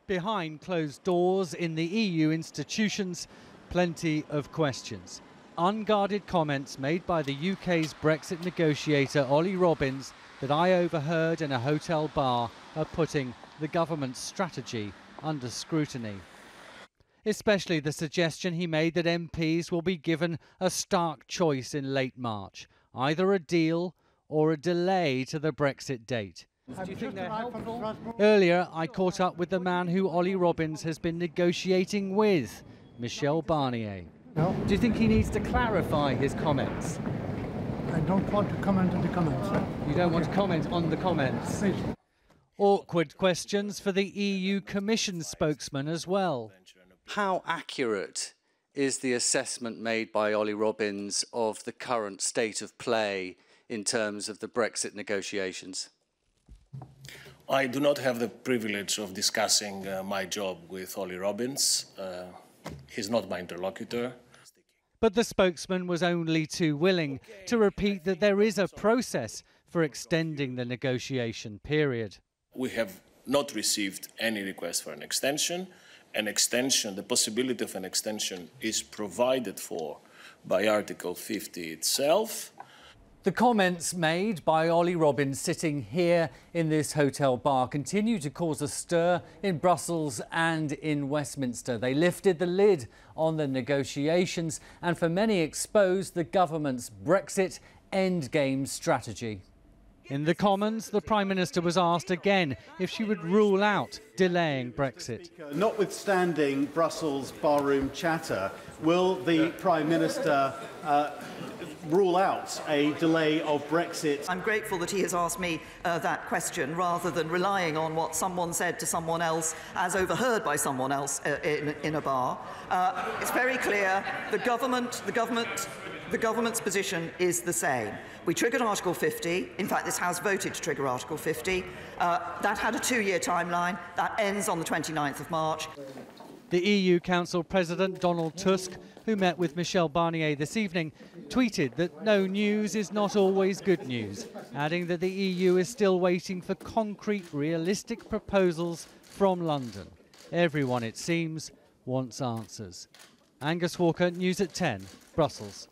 Behind closed doors in the EU institutions, plenty of questions. Unguarded comments made by the UK's Brexit negotiator Olly Robbins that I overheard in a hotel bar are putting the government's strategy under scrutiny. Especially the suggestion he made that MPs will be given a stark choice in late March, either a deal or a delay to the Brexit date. Do you think they're helpful? Earlier, I caught up with the man who Olly Robbins has been negotiating with, Michel Barnier. No. Do you think he needs to clarify his comments? I don't want to comment on the comments. You don't want to comment on the comments? Please. Awkward questions for the EU Commission spokesman as well. How accurate is the assessment made by Olly Robbins of the current state of play in terms of the Brexit negotiations? I do not have the privilege of discussing my job with Olly Robbins. He's not my interlocutor. But the spokesman was only too willing to repeat that there is a process for extending the negotiation period. We have not received any request for an extension. An extension, the possibility of an extension is provided for by Article 50 itself. The comments made by Olly Robbins sitting here in this hotel bar continue to cause a stir in Brussels and in Westminster. They lifted the lid on the negotiations and for many exposed the government's Brexit endgame strategy. In the Commons, the Prime Minister was asked again if she would rule out delaying Brexit. Notwithstanding Brussels barroom chatter, will the Prime Minister rule out a delay of Brexit? I'm grateful that he has asked me that question rather than relying on what someone said to someone else as overheard by someone else in a bar. It's very clear the government's position is the same. We triggered Article 50. In fact, this House voted to trigger Article 50. That had a 2-year timeline. That ends on the 29th of March. The EU Council President Donald Tusk, who met with Michel Barnier this evening, tweeted that no news is not always good news, adding that the EU is still waiting for concrete, realistic proposals from London. Everyone, it seems, wants answers. Angus Walker, News at 10, Brussels.